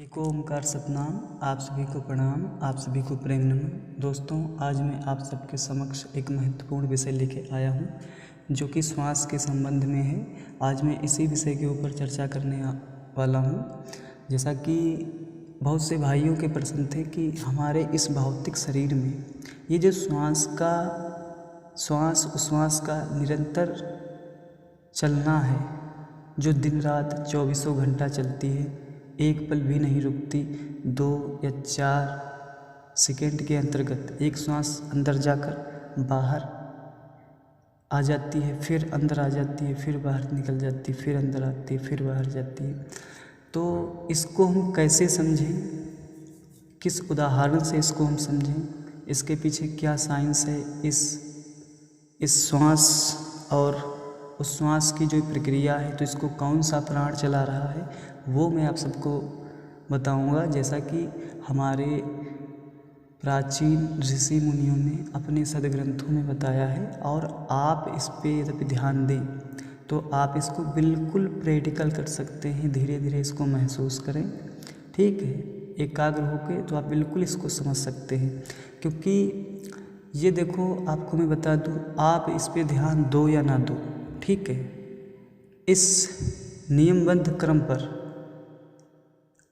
एक ओमकार सतनाम। आप सभी को प्रणाम, आप सभी को प्रेम नमन। दोस्तों, आज मैं आप सबके समक्ष एक महत्वपूर्ण विषय लेके आया हूँ जो कि श्वास के संबंध में है। आज मैं इसी विषय के ऊपर चर्चा करने वाला हूँ। जैसा कि बहुत से भाइयों के प्रश्न थे कि हमारे इस भौतिक शरीर में ये जो श्वास उश्वास का निरंतर चलना है, जो दिन रात 24 घंटा चलती है, एक पल भी नहीं रुकती। 2 या 4 सेकेंड के अंतर्गत एक श्वास अंदर जाकर बाहर आ जाती है, फिर अंदर आ जाती है, फिर बाहर निकल जाती है, फिर अंदर आती है, फिर बाहर जाती है। तो इसको हम कैसे समझें, किस उदाहरण से इसको हम समझें, इसके पीछे क्या साइंस है, इस श्वास और उस श्वास की जो प्रक्रिया है, तो इसको कौन सा प्राण चला रहा है, वो मैं आप सबको बताऊंगा। जैसा कि हमारे प्राचीन ऋषि मुनियों ने अपने सदग्रंथों में बताया है, और आप इस पे यदि ध्यान दें तो आप इसको बिल्कुल प्रैक्टिकल कर सकते हैं। धीरे धीरे इसको महसूस करें, ठीक है, एकाग्र होकर, तो आप बिल्कुल इसको समझ सकते हैं। क्योंकि ये देखो, आपको मैं बता दूं, आप इस पे ध्यान दो या ना दो, ठीक है, इस नियमबद्ध क्रम पर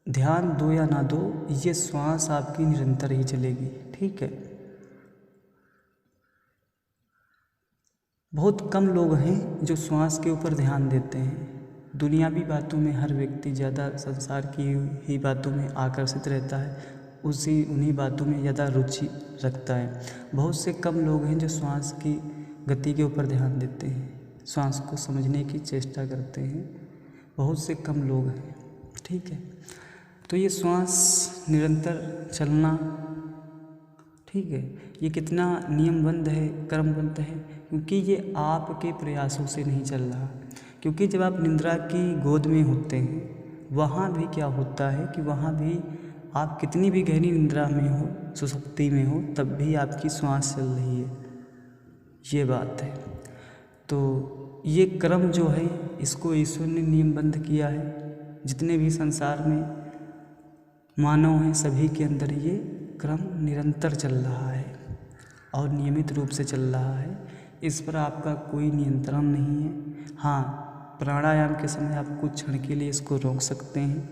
ध्यान दो या ना दो, ये श्वास आपकी निरंतर ही चलेगी, ठीक है। बहुत कम लोग हैं जो श्वास के ऊपर ध्यान देते हैं। दुनियावी बातों में हर व्यक्ति ज़्यादा संसार की ही बातों में आकर्षित रहता है, उन्हीं बातों में ज़्यादा रुचि रखता है। बहुत से कम लोग हैं जो श्वास की गति के ऊपर ध्यान देते हैं, श्वास को समझने की चेष्टा करते हैं। बहुत से कम लोग हैं, ठीक है। तो ये श्वास निरंतर चलना, ठीक है, ये कितना नियमबद्ध है, क्रमबद्ध है, क्योंकि ये आपके प्रयासों से नहीं चल रहा। क्योंकि जब आप निद्रा की गोद में होते हैं, वहाँ भी क्या होता है कि वहाँ भी आप कितनी भी गहरी निद्रा में हो, सुषुप्ति में हो, तब भी आपकी श्वास चल रही है, ये बात है। तो ये क्रम जो है, इसको ईश्वर ने नियमबद्ध किया है। जितने भी संसार में मानव हैं, सभी के अंदर ये क्रम निरंतर चल रहा है और नियमित रूप से चल रहा है। इस पर आपका कोई नियंत्रण नहीं है। हाँ, प्राणायाम के समय आप कुछ क्षण के लिए इसको रोक सकते हैं,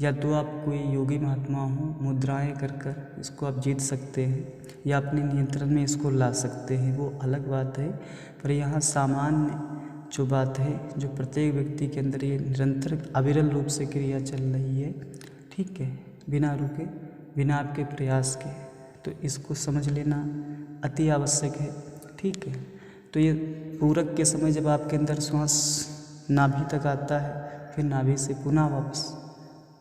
या तो आप कोई योगी महात्मा हो, मुद्राएं कर कर इसको आप जीत सकते हैं, या अपने नियंत्रण में इसको ला सकते हैं, वो अलग बात है। पर यहाँ सामान्य जो बात है, जो प्रत्येक व्यक्ति के अंदर ये निरंतर अविरल रूप से क्रिया चल रही है, ठीक है, बिना रुके, बिना आपके प्रयास के, तो इसको समझ लेना अति आवश्यक है, ठीक है। तो ये पूरक के समय जब आपके अंदर श्वास नाभि तक आता है, फिर नाभि से पुनः वापस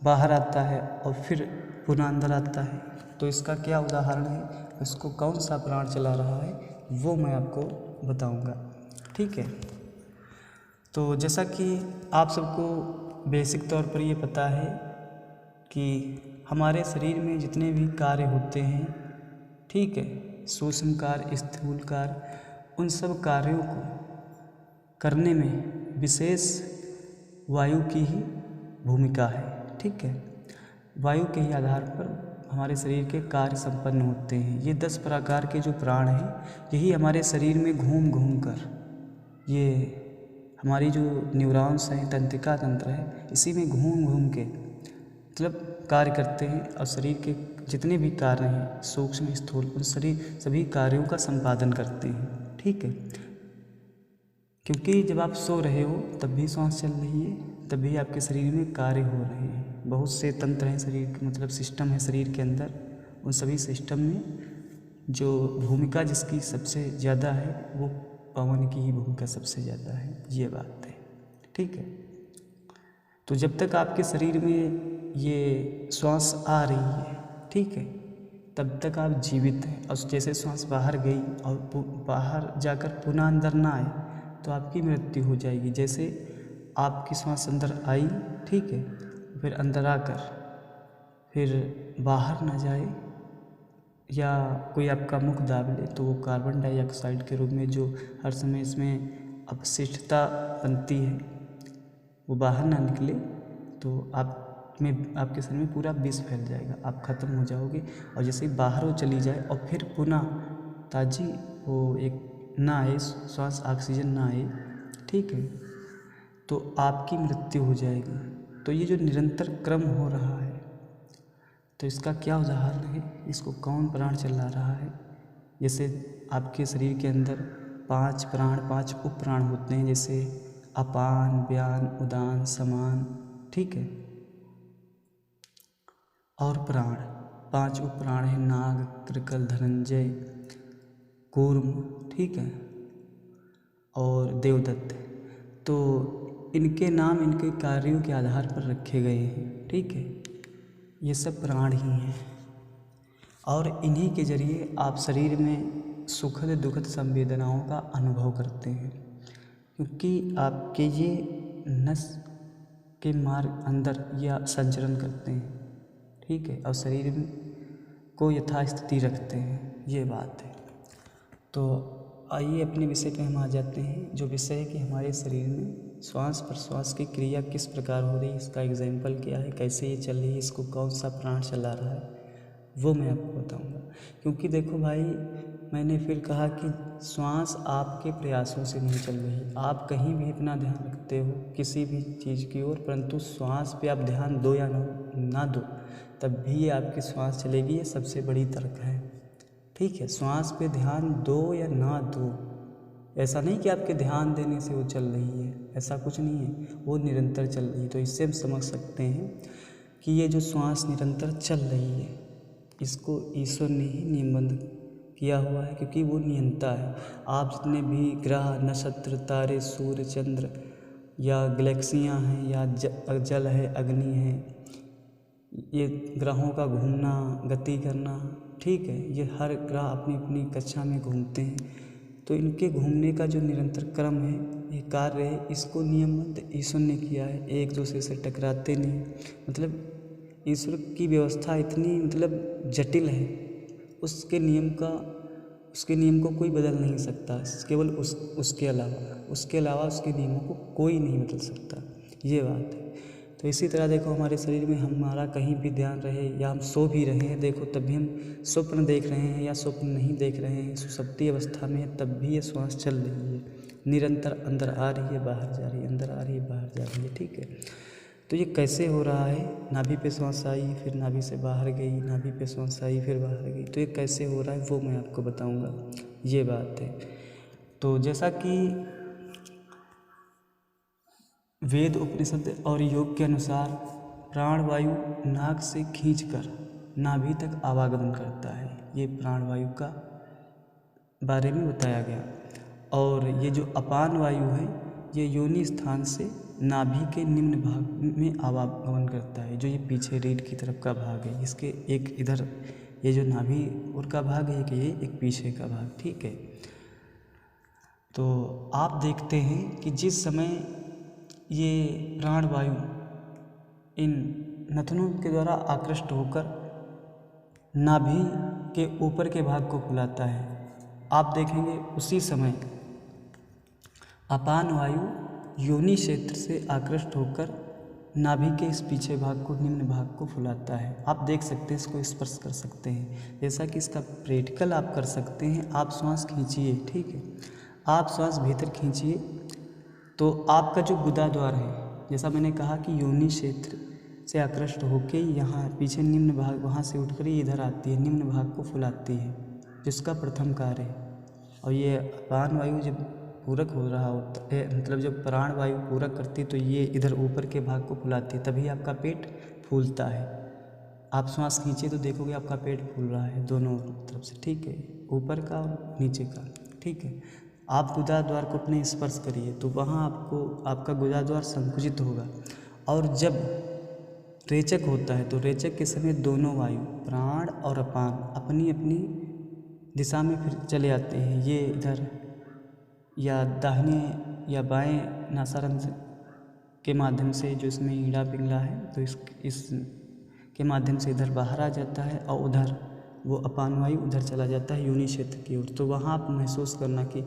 बाहर आता है और फिर पुनः अंदर आता है, तो इसका क्या उदाहरण है, इसको कौन सा प्राण चला रहा है, वो मैं आपको बताऊंगा, ठीक है। तो जैसा कि आप सबको बेसिक तौर पर ये पता है कि हमारे शरीर में जितने भी कार्य होते हैं, ठीक है, सूक्ष्म कार्य, स्थूल कार्य, उन सब कार्यों को करने में विशेष वायु की ही भूमिका है, ठीक है। वायु के ही आधार पर हमारे शरीर के कार्य संपन्न होते हैं। ये 10 प्रकार के जो प्राण हैं, यही हमारे शरीर में घूम घूम कर, ये हमारी जो न्यूरॉन्स हैं, तंत्रिका तंत्र है, इसी में घूम घूम के मतलब कार्य करते हैं, और शरीर के जितने भी कार्य हैं, सूक्ष्म स्थूल, उन सभी कार्यों का संपादन करते हैं, ठीक है। क्योंकि जब आप सो रहे हो तब भी श्वास चल रही है, तब भी आपके शरीर में कार्य हो रहे हैं। बहुत से तंत्र हैं शरीर के, मतलब सिस्टम है शरीर के अंदर, उन सभी सिस्टम में जो भूमिका जिसकी सबसे ज़्यादा है, वो पवन की ही भूमिका सबसे ज़्यादा है, ये बात है, ठीक है। तो जब तक आपके शरीर में ये श्वास आ रही है, ठीक है, तब तक आप जीवित हैं। और जैसे श्वास बाहर गई और बाहर जाकर पुनः अंदर ना आए, तो आपकी मृत्यु हो जाएगी। जैसे आपकी श्वास अंदर आई, ठीक है, फिर अंदर आकर फिर बाहर ना जाए, या कोई आपका मुख दाब ले, तो वो कार्बन डाइऑक्साइड के रूप में जो हर समय इसमें अपशिष्टता बनती है, वो बाहर ना निकले, तो आप आपके शरीर में पूरा विष फैल जाएगा, आप ख़त्म हो जाओगे। और जैसे ही बाहर वो चली जाए और फिर पुनः ताजी वो एक ना आए, श्वास ऑक्सीजन ना आए, ठीक है, तो आपकी मृत्यु हो जाएगी। तो ये जो निरंतर क्रम हो रहा है, तो इसका क्या उदाहरण है, इसको कौन प्राण चला रहा है। जैसे आपके शरीर के अंदर 5 प्राण, 5 उप प्राण होते हैं, जैसे अपान, व्यान, उदान, समान, ठीक है। और प्राण 5 उप प्राण है, नाग, कृकल, धनंजय, कूर्म, ठीक है, और देवदत्त। तो इनके नाम इनके कार्यों के आधार पर रखे गए हैं, ठीक है। ये सब प्राण ही हैं और इन्हीं के जरिए आप शरीर में सुखद दुखद संवेदनाओं का अनुभव करते हैं, क्योंकि आपके ये नस के मार्ग अंदर या संचरण करते हैं, ठीक है, और शरीर को यथास्थिति रखते हैं, ये बात है। तो आइए अपने विषय पे हम आ जाते हैं। जो विषय है कि हमारे शरीर में श्वास प्रश्वास की क्रिया किस प्रकार हो रही है, इसका एग्जाम्पल क्या है, कैसे ये चल रही है, इसको कौन सा प्राण चला रहा है, वो मैं आपको बताऊंगा। क्योंकि देखो भाई, मैंने फिर कहा कि श्वास आपके प्रयासों से नहीं चल रही। आप कहीं भी अपना ध्यान रखते हो किसी भी चीज़ की ओर, परंतु श्वास पे आप ध्यान दो या ना दो, तब भी ये आपकी श्वास चलेगी। ये सबसे बड़ी तर्क है, ठीक है। श्वास पे ध्यान दो या ना दो, ऐसा नहीं कि आपके ध्यान देने से वो चल रही है, ऐसा कुछ नहीं है, वो निरंतर चल रही है। तो इससे हम समझ सकते हैं कि ये जो श्वास निरंतर चल रही है, इसको ईश्वर ने ही नियमबद्ध किया हुआ है, क्योंकि वो नियंता है। आप जितने भी ग्रह, नक्षत्र, तारे, सूर्य, चंद्र या गैलेक्सियाँ हैं या जल है, अग्नि है, ये ग्रहों का घूमना, गति करना, ठीक है, ये हर ग्रह अपनी अपनी कक्षा में घूमते हैं। तो इनके घूमने का जो निरंतर क्रम है, ये कार्य है, इसको नियमबद्ध ईश्वर ने किया है। एक दूसरे से टकराते नहीं, मतलब ईश्वर की व्यवस्था इतनी मतलब जटिल है, उसके नियम को कोई बदल नहीं सकता, केवल उसके अलावा उसके नियमों को कोई नहीं बदल सकता, ये बात है। तो इसी तरह देखो, हमारे शरीर में हमारा कहीं भी ध्यान रहे या हम सो भी रहे हैं, देखो तब भी हम स्वप्न देख रहे हैं या स्वप्न नहीं देख रहे हैं, सुषुप्ति अवस्था में है, तब भी ये श्वास चल रही है, निरंतर अंदर आ रही है, बाहर जा रही है, अंदर आ रही है, बाहर जा रही है, ठीक है। तो ये कैसे हो रहा है, नाभि पे श्वास आई, फिर नाभि से बाहर गई, नाभि पे श्वास आई, फिर बाहर गई, तो ये कैसे हो रहा है वो मैं आपको बताऊँगा, ये बात है। तो जैसा कि वेद, उपनिषद और योग के अनुसार प्राणवायु नाक से खींचकर नाभि तक आवागमन करता है, ये प्राणवायु का बारे में बताया गया। और ये जो अपान वायु है, ये योनि स्थान से नाभि के निम्न भाग में आवागमन करता है, जो ये पीछे रीढ़ की तरफ का भाग है, इसके एक इधर ये जो नाभि और का भाग है कि ये एक पीछे का भाग, ठीक है। तो आप देखते हैं कि जिस समय ये प्राणवायु इन नथनों के द्वारा आकृष्ट होकर नाभि के ऊपर के भाग को फुलाता है, आप देखेंगे उसी समय अपान वायु योनि क्षेत्र से आकृष्ट होकर नाभि के इस पीछे भाग को, निम्न भाग को फुलाता है। आप देख सकते हैं, इसको स्पर्श कर सकते हैं, जैसा कि इसका प्रैक्टिकल आप कर सकते हैं। आप श्वास खींचिए, ठीक है, आप श्वास भीतर खींचिए, तो आपका जो गुदा द्वार है, जैसा मैंने कहा कि योनि क्षेत्र से आकृष्ट होकर यहाँ पीछे निम्न भाग, वहाँ से उठकर ये इधर आती है, निम्न भाग को फुलाती है, जिसका प्रथम कार्य है। और ये अपान वायु जब पूरक हो रहा होता है, मतलब जब प्राण वायु पूरक करती है, तो ये इधर ऊपर के भाग को फुलाती है, तभी आपका पेट फूलता है। आप श्वास खींचिए तो देखोगे आपका पेट फूल रहा है दोनों तरफ से, ठीक है, ऊपर का और नीचे का, ठीक है। आप गुदा द्वार को अपने स्पर्श करिए तो वहाँ आपको आपका गुदा द्वार संकुचित होगा। और जब रेचक होता है, तो रेचक के समय दोनों वायु प्राण और अपान अपनी अपनी दिशा में फिर चले आते हैं। ये इधर या दाहिने या बाएं नासारंध्र के माध्यम से, जो इसमें ईड़ा पिंगला है, तो इस के माध्यम से इधर बाहर आ जाता है, और उधर वो अपान वायु उधर चला जाता है योनि क्षेत्र की ओर। तो वहाँ आप महसूस करना कि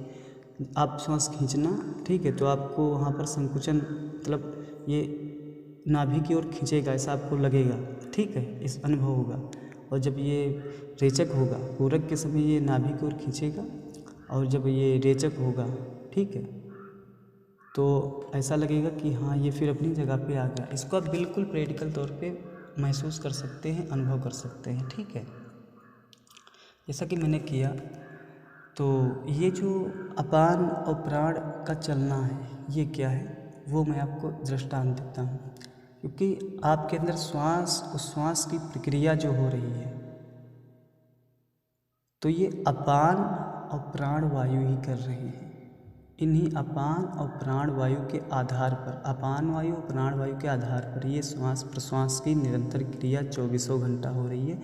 आप श्वास खींचना, ठीक है, तो आपको वहाँ पर संकुचन, मतलब ये नाभि की ओर खींचेगा, ऐसा आपको लगेगा, ठीक है, इस अनुभव होगा। और जब ये रेचक होगा, पूरक के समय ये नाभि की ओर खींचेगा, और जब ये रेचक होगा, ठीक है, तो ऐसा लगेगा कि हाँ ये फिर अपनी जगह पे आ गया। इसको आप बिल्कुल प्रैक्टिकल तौर पे महसूस कर सकते हैं, अनुभव कर सकते हैं, ठीक है। जैसा कि मैंने किया, तो ये जो अपान और प्राण का चलना है, ये क्या है वो मैं आपको दृष्टांत देता हूँ। क्योंकि आपके अंदर श्वास, उस श्वास की प्रक्रिया जो हो रही है, तो ये अपान और प्राण वायु ही कर रहे हैं। इन्हीं अपान और प्राण वायु के आधार पर, अपान वायु और प्राण वायु के आधार पर ये श्वास प्रश्वास की निरंतर क्रिया 24 घंटा हो रही है।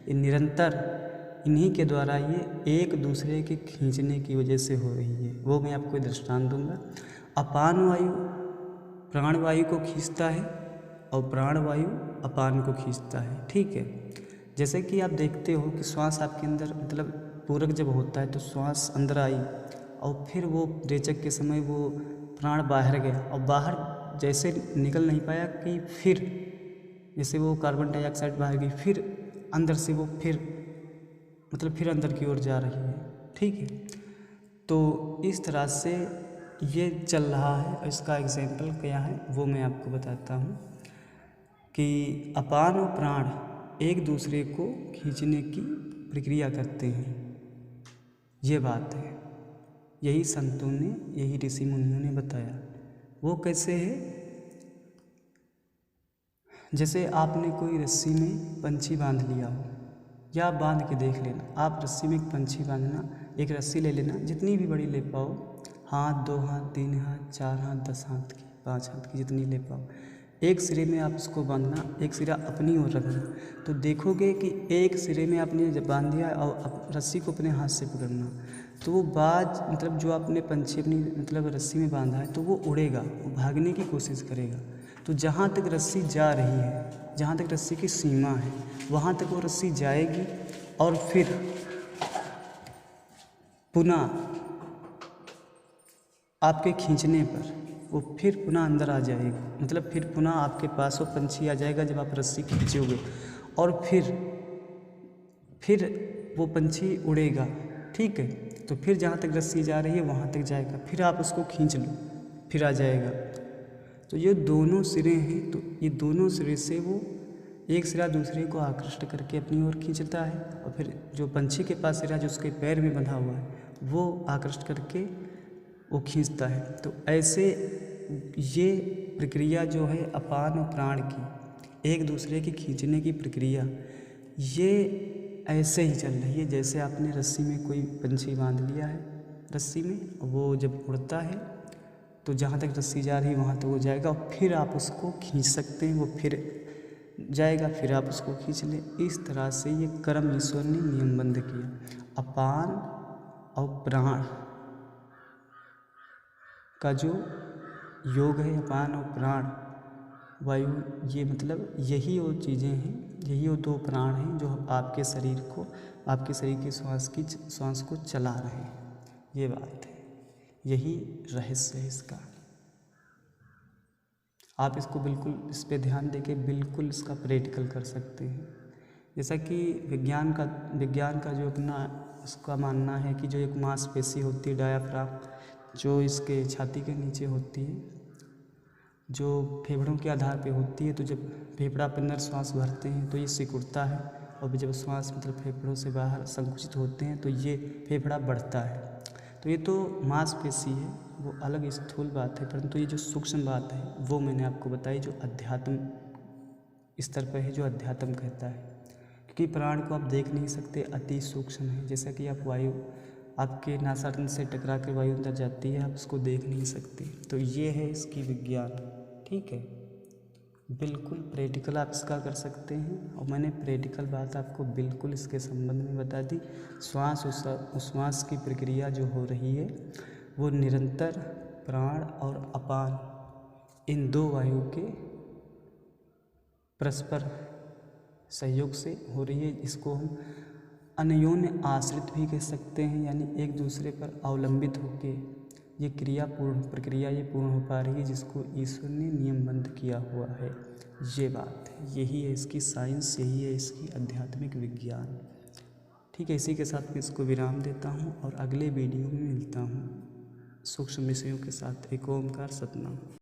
ये निरंतर इन्हीं के द्वारा ये एक दूसरे के खींचने की वजह से हो रही है। वो मैं आपको दृष्टांत दूंगा। अपान वायु प्राण वायु को खींचता है और प्राण वायु अपान को खींचता है, ठीक है। जैसे कि आप देखते हो कि श्वास आपके अंदर, मतलब पूरक जब होता है तो श्वास अंदर आई, और फिर वो रेचक के समय वो प्राण बाहर गया, और बाहर जैसे निकल नहीं पाया कि फिर जैसे वो कार्बन डाइऑक्साइड बाहर गई, फिर अंदर से वो फिर मतलब फिर अंदर की ओर जा रही है, ठीक है। तो इस तरह से ये चल रहा है। और इसका एग्जाम्पल क्या है वो मैं आपको बताता हूँ कि अपान और प्राण एक दूसरे को खींचने की प्रक्रिया करते हैं, ये बात है। यही संतों ने, यही ऋषि मुनियों ने बताया। वो कैसे है, जैसे आपने कोई रस्सी में पंछी बांध लिया हो, या आप बांध के देख लेना। आप रस्सी में एक पंछी बांधना, एक रस्सी ले लेना, जितनी भी बड़ी ले पाओ, हाथ, 2 हाथ, 3 हाथ, 4 हाथ, 10 हाथ की, 5 हाथ की, जितनी ले पाओ। एक सिरे में आप उसको बांधना, एक सिरा अपनी ओर रखना। तो देखोगे कि एक सिरे में आपने जब बांध दिया और रस्सी को अपने हाथ से पकड़ना, तो वो बाज, मतलब जो आपने पंछी अपनी मतलब रस्सी में बांधा है, तो वो उड़ेगा, वो भागने की कोशिश करेगा। तो जहाँ तक रस्सी जा रही है, जहाँ तक रस्सी की सीमा है, वहाँ तक वो रस्सी जाएगी, और फिर पुनः आपके खींचने पर वो फिर पुनः अंदर आ जाएगा। मतलब फिर पुनः आपके पास वो पंछी आ जाएगा जब आप रस्सी खींचोगे, और फिर वो पंछी उड़ेगा, ठीक है। तो फिर जहाँ तक रस्सी जा रही है वहाँ तक जाएगा, फिर आप उसको खींच लो, फिर आ जाएगा। तो ये दोनों सिरे हैं, तो ये दोनों सिरे से वो एक सिरा दूसरे को आकृष्ट करके अपनी ओर खींचता है, और फिर जो पंछी के पास सिरा जो उसके पैर में बंधा हुआ है, वो आकृष्ट करके वो खींचता है। तो ऐसे ये प्रक्रिया जो है अपान और प्राण की, एक दूसरे की खींचने की प्रक्रिया, ये ऐसे ही चल रही है। जैसे आपने रस्सी में कोई पंछी बांध लिया है, रस्सी में, वो जब उड़ता है तो जहाँ तक रस्सी जा रही है वहाँ तक वो जाएगा, और फिर आप उसको खींच सकते हैं, वो फिर जाएगा, फिर आप उसको खींच लें। इस तरह से ये कर्म ईश्वर ने नियमबद्ध किया। अपान और प्राण का जो योग है, अपान और प्राण वायु, ये मतलब यही वो चीज़ें हैं, यही वो 2 प्राण हैं जो आपके शरीर को, आपके शरीर की श्वास को चला रहे हैं। ये बात है, यही रहस्य है इसका। आप इसको बिल्कुल इस पे ध्यान देके बिल्कुल इसका प्रैक्टिकल कर सकते हैं। जैसा कि विज्ञान का जो अपना उसका मानना है कि जो एक मांसपेशी होती है डायाफ्राम, जो इसके छाती के नीचे होती है, जो फेफड़ों के आधार पे होती है, तो जब फेफड़ा अपने अंदर श्वास भरते हैं तो ये सिकुड़ता है, और जब श्वास मतलब फेफड़ों से बाहर संकुचित होते हैं तो ये फेफड़ा बढ़ता है। तो ये तो मांसपेशी है, वो अलग स्थूल बात है, परंतु ये जो सूक्ष्म बात है वो मैंने आपको बताई, जो अध्यात्म स्तर पर है, जो अध्यात्म कहता है। क्योंकि प्राण को आप देख नहीं सकते, अति सूक्ष्म है। जैसा कि आप वायु, आपके नासातंत्र से टकरा कर वायु अंदर जाती है, आप उसको देख नहीं सकते। तो ये है इसकी विज्ञान, ठीक है। बिल्कुल प्रैक्टिकल आप इसका कर सकते हैं, और मैंने प्रैक्टिकल बात आपको बिल्कुल इसके संबंध में बता दी। श्वास की प्रक्रिया जो हो रही है वो निरंतर प्राण और अपान, इन 2 वायु के परस्पर सहयोग से हो रही है। इसको हम अन्योन्य आश्रित भी कह सकते हैं, यानी एक दूसरे पर अवलंबित होके ये प्रक्रिया ये पूर्ण हो पा रही है जिसको ईश्वर ने नियमबद्ध किया हुआ है। ये बात है, यही है इसकी साइंस, यही है इसकी आध्यात्मिक विज्ञान। ठीक है, इसी के साथ मैं इसको विराम देता हूँ और अगले वीडियो में मिलता हूँ सूक्ष्म विषयों के साथ। एक ओमकार सतनाम।